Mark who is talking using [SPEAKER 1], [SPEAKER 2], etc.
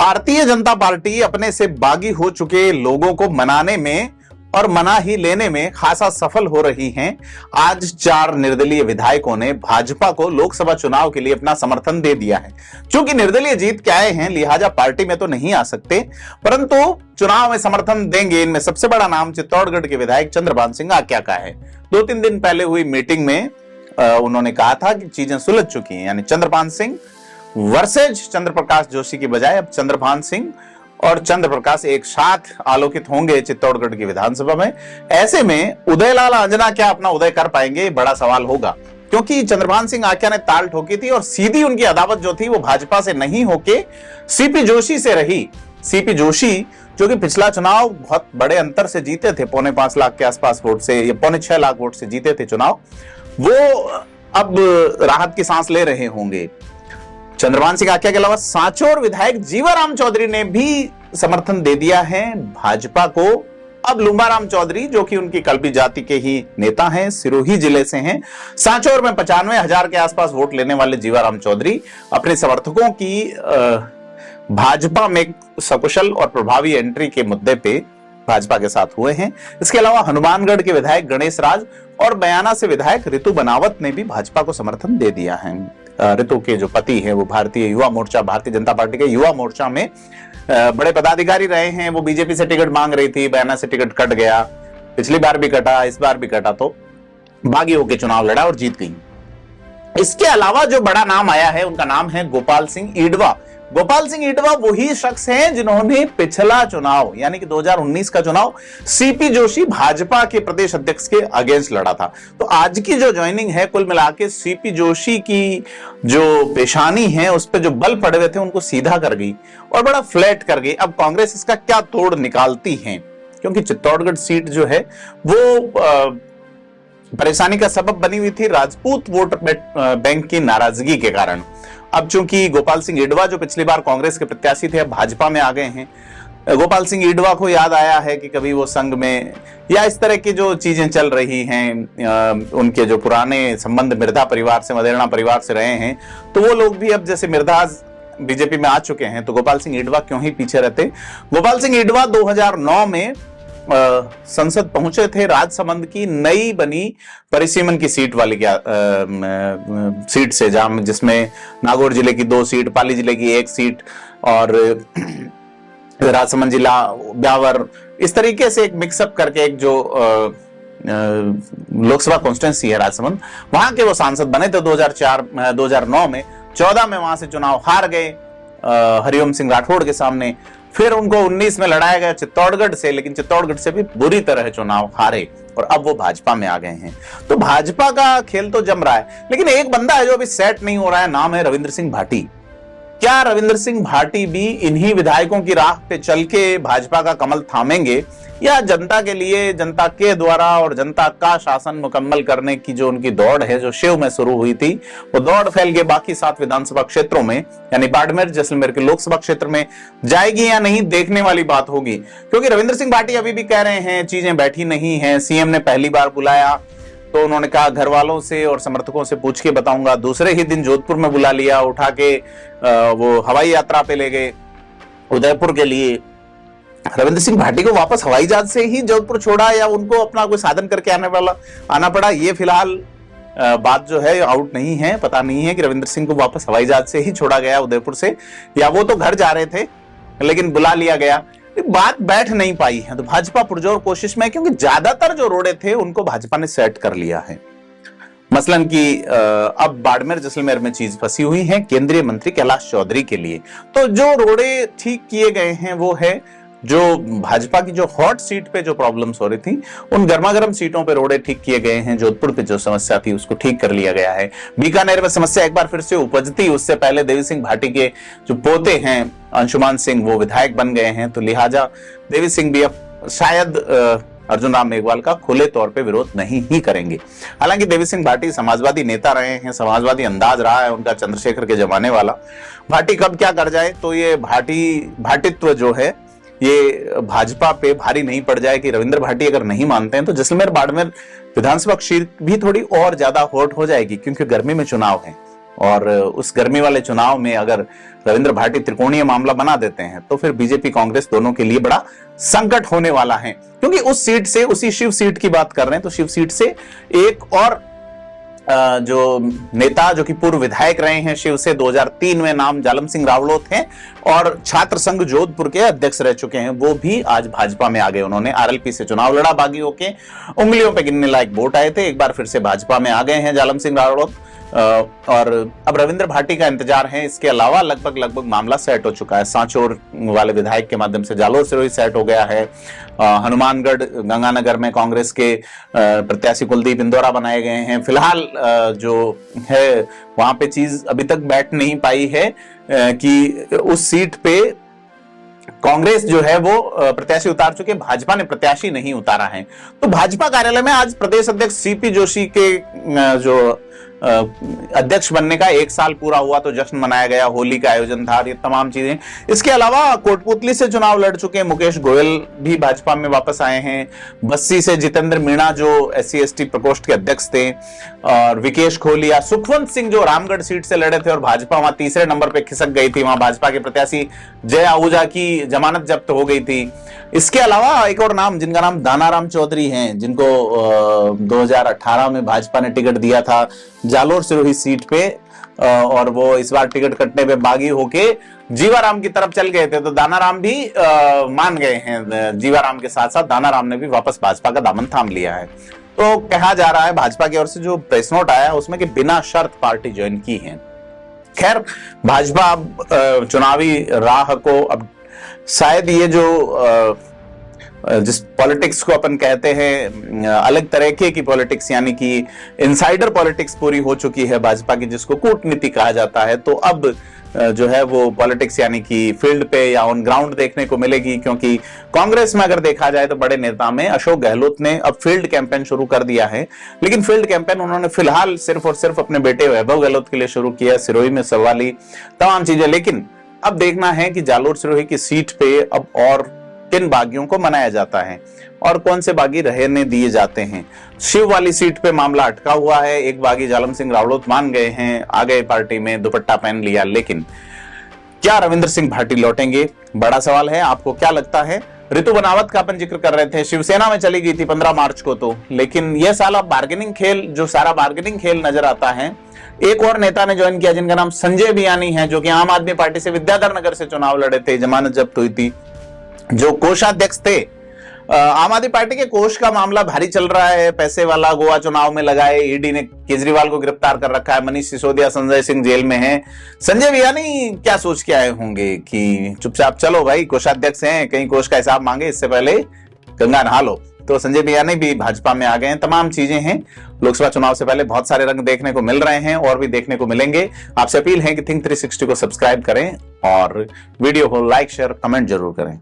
[SPEAKER 1] Bharatiya Janata party अपने से बागी हो चुके लोगों को मनाने में और मना ही लेने में खासा सफल हो रही हैं। आज 4 निर्दलीय विधायकों ने भाजपा को लोकसभा चुनाव के लिए अपना समर्थन दे दिया है। चूंकि निर्दलीय जीत के आए हैं, लिहाजा पार्टी में तो नहीं आ सकते, परंतु चुनाव में समर्थन देंगे। इनमें सबसे बड़ा नाम चित्तौड़गढ़ के विधायक चंद्रभान सिंह आक्या का है। 2-3 दिन पहले हुई मीटिंग में उन्होंने कहा था कि चीजें सुलझ चुकी हैं, यानी चंद्रभान सिंह वर्सेज चंद्र प्रकाश जोशी की बजाय अब चंद्रभान सिंह और चंद्र प्रकाश एक साथ आलोकित होंगे चित्तौड़गढ़ की विधानसभा में। ऐसे में उदयलाल आंजना क्या अपना उदय कर पाएंगे, बड़ा सवाल होगा, क्योंकि चंद्रभान सिंह आक्या ने ताल ठोकी थी और सीधी उनकी अदावत जो थी वो भाजपा से नहीं होके सीपी जोशी से रही। सीपी जोशी जो कि पिछला चुनाव बहुत बड़े अंतर से जीते थे, 4.25 लाख के आसपास वोट से या 6.25 लाख वोट से जीते थे चुनाव, वो अब राहत की सांस ले रहे होंगे। चंद्रभान सिंह आक्या के अलावा सांचौर विधायक जीवाराम चौधरी ने भी समर्थन दे दिया है भाजपा को। अब लुम्बाराम चौधरी जो कि उनकी कल्पी जाति के ही नेता हैं, सिरोही जिले से हैं, सांचौर में 95,000 के आसपास वोट लेने वाले जीवाराम चौधरी अपने समर्थकों की भाजपा में सकुशल और प्रभावी एंट्री के मुद्दे पे भाजपा के साथ हुए हैं। इसके अलावा हनुमानगढ़ के विधायक गणेश राज और बयाना से विधायक ऋतु बनावत ने भी भाजपा को समर्थन दे दिया है। ऋतु के जो पति हैं वो भारतीय युवा मोर्चा, भारतीय जनता पार्टी के युवा मोर्चा में बड़े पदाधिकारी रहे हैं। वो बीजेपी से टिकट मांग रही थी, बयाना से टिकट कट गया, पिछली बार भी कटा, इस बार भी कटा, तो बागी होकर चुनाव लड़ा और जीत गई। इसके अलावा जो बड़ा नाम आया है उनका नाम है गोपाल सिंह ईडवा। गोपाल सिंह ईडवा वही शख्स हैं जिन्होंने पिछला चुनाव यानी कि 2019 का चुनाव सीपी जोशी भाजपा के प्रदेश अध्यक्ष के अगेंस्ट लड़ा था। तो आज की जो ज्वाइनिंग है, कुल मिला के सीपी जोशी की जो पेशानी है उस पर जो बल पड़े हुए थे उनको सीधा कर गई और बड़ा फ्लैट कर गई। अब कांग्रेस इसका क्या तोड़ निकालती है, क्योंकि चित्तौड़गढ़ सीट जो है वो परेशानी का सबब बनी हुई थी राजपूत वोट बैंक की नाराजगी के कारण। अब चूंकि गोपाल सिंह ईडवा जो पिछली बार कांग्रेस के प्रत्याशी थे अब भाजपा में आ गए हैं, गोपाल सिंह ईडवा को याद आया है कि कभी वो संघ में या इस तरह की जो चीजें चल रही हैं, उनके जो पुराने संबंध मिर्धा परिवार से, मदेरणा परिवार से रहे हैं, तो वो लोग भी अब जैसे मिर्धा बीजेपी में आ चुके हैं, तो गोपाल सिंह ईडवा क्यों ही पीछे रहते। गोपाल सिंह ईडवा 2009 में संसद पहुंचे थे राजसमंद की नई बनी परिसीमन की सीट वाली सीट से, जहां जिसमें नागौर जिले की 2 सीट, पाली जिले की 1 सीट और राजसमंद जिला, ब्यावर, इस तरीके से एक मिक्सअप करके एक जो लोकसभा कॉन्स्टिट्यूंसी है राजसमंद, वहां के वो सांसद बने थे 2009 में। 14 में वहां से चुनाव हार गए हरिओम सिंह राठौड़ के सामने। फिर उनको 19 में लड़ाया गया चित्तौड़गढ़ से, लेकिन चित्तौड़गढ़ से भी बुरी तरह चुनाव हारे और अब वो भाजपा में आ गए हैं। तो भाजपा का खेल तो जम रहा है, लेकिन एक बंदा है जो अभी सेट नहीं हो रहा है, नाम है रविंद्र सिंह भाटी। क्या रविंद्र सिंह भाटी भी इन्हीं विधायकों की राह पे चल के भाजपा का कमल थामेंगे, या जनता के लिए, जनता के द्वारा और जनता का शासन मुकम्मल करने की जो उनकी दौड़ है, जो शिव में शुरू हुई थी, वो दौड़ फैल के बाकी 7 विधानसभा क्षेत्रों में यानी बाड़मेर, जैसलमेर के लोकसभा क्षेत्र में जाएगी या नहीं, देखने वाली बात होगी। क्योंकि रविंद्र सिंह भाटी अभी भी कह रहे हैं चीजें बैठी नहीं है। सीएम ने पहली बार बुलाया तो उन्होंने कहा घर वालों से और समर्थकों से पूछ के बताऊंगा। दूसरे ही दिन जोधपुर में बुला लिया, उठा के वो हवाई यात्रा पे ले गए उदयपुर के लिए। रविंद्र सिंह भाटी को वापस हवाई जहाज से ही जोधपुर छोड़ा या उनको अपना कोई साधन करके आना पड़ा, ये फिलहाल बात जो है आउट नहीं है। पता नहीं है कि रविंद्र सिंह को वापस हवाई जहाज से ही छोड़ा गया उदयपुर से, या वो तो घर जा रहे थे लेकिन बुला लिया गया। बात बैठ नहीं पाई है, तो भाजपा पुरजोर कोशिश में, क्योंकि ज्यादातर जो रोड़े थे उनको भाजपा ने सेट कर लिया है। मसलन कि अब बाड़मेर जैसलमेर में चीज फंसी हुई है केंद्रीय मंत्री कैलाश चौधरी के लिए। तो जो रोड़े ठीक किए गए हैं वो है जो भाजपा की जो हॉट सीट पे जो प्रॉब्लम्स हो रही थी, उन गर्मागर्म सीटों पे रोड़े ठीक किए गए हैं। जोधपुर पे जो समस्या थी उसको ठीक कर लिया गया है। बीकानेर में समस्या एक बार फिर से उपजती, उससे पहले देवी सिंह भाटी के जो पोते हैं अंशुमान सिंह वो विधायक बन गए हैं, तो लिहाजा देवी सिंह भी अब शायद अर्जुन राम मेघवाल का खुले तौर पे विरोध नहीं ही करेंगे। हालांकि देवी सिंह भाटी समाजवादी नेता रहे हैं, समाजवादी अंदाज रहा है उनका चंद्रशेखर के जमाने वाला। भाटी कब क्या कर जाए, तो ये भाटित्व जो है ये भाजपा पे भारी नहीं पड़ जाए कि रविंद्र भाटी अगर नहीं मानते हैं तो जैसलमेर बाड़मेर विधानसभा सीट भी थोड़ी और ज्यादा हॉट हो जाएगी, क्योंकि गर्मी में चुनाव है। और उस गर्मी वाले चुनाव में अगर रविंद्र भाटी त्रिकोणीय मामला बना देते हैं तो फिर बीजेपी कांग्रेस दोनों के लिए बड़ा संकट होने वाला है। क्योंकि उस सीट से, उसी शिव सीट की बात कर रहे हैं, तो शिव सीट से एक और जो नेता जो कि पूर्व विधायक रहे हैं शिव से 2003 में, नाम जालम सिंह रावड़ोत हैं और छात्र संघ जोधपुर के अध्यक्ष रह चुके हैं, वो भी आज भाजपा में आ गए। उन्होंने आरएलपी से चुनाव लड़ा, बागी होके उंगलियों पे गिनने लायक वोट आए थे, एक बार फिर से भाजपा में आ गए हैं जालम सिंह रावड़ोत। और अब रविंद्र भाटी का इंतजार है। इसके अलावा लगभग मामला सेट हो चुका है। सांचौर वाले विधायक के माध्यम से जालोर सिरोही सेट हो गया है। हनुमानगढ़ गंगानगर में कांग्रेस के प्रत्याशी कुलदीप इंदौरा बनाए गए हैं। फिलहाल जो है वहां पे चीज अभी तक बैठ नहीं पाई है कि उस सीट पे कांग्रेस जो है वो प्रत्याशी उतार चुके, भाजपा ने प्रत्याशी नहीं उतारा है। तो भाजपा कार्यालय में आज प्रदेश अध्यक्ष सीपी जोशी के जो अध्यक्ष बनने का 1 साल पूरा हुआ तो जश्न मनाया गया, होली का आयोजन था, ये तमाम चीजें। इसके अलावा कोटपुतली से चुनाव लड़ चुके मुकेश गोयल भी भाजपा में वापस आए हैं। बस्सी से जितेंद्र मीणा जो SC/ST प्रकोष्ठ के अध्यक्ष थे, और विकेश खोलिया, सुखवंत सिंह जो रामगढ़ सीट से लड़े थे और भाजपा वहां तीसरे नंबर पर खिसक गई थी, वहां भाजपा के प्रत्याशी जय आहूजा की जमानत जब्त हो गई थी। इसके अलावा एक और नाम, जिनका नाम दानाराम चौधरी हैं, जिनको 2018 में भाजपा ने टिकट दिया था जालोर सिरोही सीट पे, और वो इस बार टिकट कटने पे बागी होके जीवाराम की तरफ चल गए थे। तो दानाराम भी मान गए हैं, जीवाराम के साथ साथ दानाराम ने भी वापस भाजपा का दामन थाम लिया है। तो कहा जा रहा है भाजपा की ओर से जो प्रेस नोट आया उसमें कि बिना शर्त पार्टी ज्वाइन की है। खैर, भाजपा अब चुनावी राह को, अब शायद ये जो जिस पॉलिटिक्स को अपन कहते हैं अलग तरह की पॉलिटिक्स, यानी कि इनसाइडर पॉलिटिक्स पूरी हो चुकी है भाजपा की, जिसको कूटनीति कहा जाता है। तो अब जो है वो पॉलिटिक्स यानी कि फील्ड पे या ऑन ग्राउंड देखने को मिलेगी। क्योंकि कांग्रेस में अगर देखा जाए तो बड़े नेता में अशोक गहलोत ने अब फील्ड कैंपेन शुरू कर दिया है, लेकिन फील्ड कैंपेन उन्होंने फिलहाल सिर्फ और सिर्फ अपने बेटे वैभव गहलोत के लिए शुरू किया, सिरोही में सवाली तमाम चीजें। लेकिन अब देखना है कि जालोर सिरोही की सीट पे अब और किन बागियों को मनाया जाता है और कौन से बागी रहने दिए जाते हैं। शिव वाली सीट पे मामला अटका हुआ है, एक बागी जालम सिंह रावड़ोत मान गए हैं, आ गए पार्टी में, दुपट्टा पहन लिया, लेकिन क्या रविंद्र सिंह भाटी लौटेंगे, बड़ा सवाल है। आपको क्या लगता है? ऋतु बनावत का अपन जिक्र कर रहे थे, शिवसेना में चली गई थी 15 मार्च को, तो लेकिन यह साला बार्गेनिंग खेल, जो सारा बार्गेनिंग खेल नजर आता है, एक और नेता ने ज्वाइन किया जिनका नाम संजय बियानी है, जो कि आम आदमी पार्टी से विद्याधर नगर से चुनाव लड़े थे, जमानत जब्त हुई थी, जो कोषाध्यक्ष थे। आम आदमी पार्टी के कोष का मामला भारी चल रहा है, पैसे वाला गोवा चुनाव में लगाए, ईडी ने केजरीवाल को गिरफ्तार कर रखा है, मनीष सिसोदिया, संजय सिंह जेल में हैं। संजय बियानी क्या सोच के आए होंगे कि चुपचाप चलो भाई, कोषाध्यक्ष हैं, कहीं कोष का हिसाब मांगे इससे पहले गंगा नहा लो। तो संजय बियानी भी भाजपा में आ गए हैं। तमाम चीजें हैं। लोकसभा चुनाव से पहले बहुत सारे रंग देखने को मिल रहे हैं और भी देखने को मिलेंगे। आपसे अपील है कि थिंक 360 को सब्सक्राइब करें और वीडियो को लाइक, शेयर, कमेंट जरूर करें।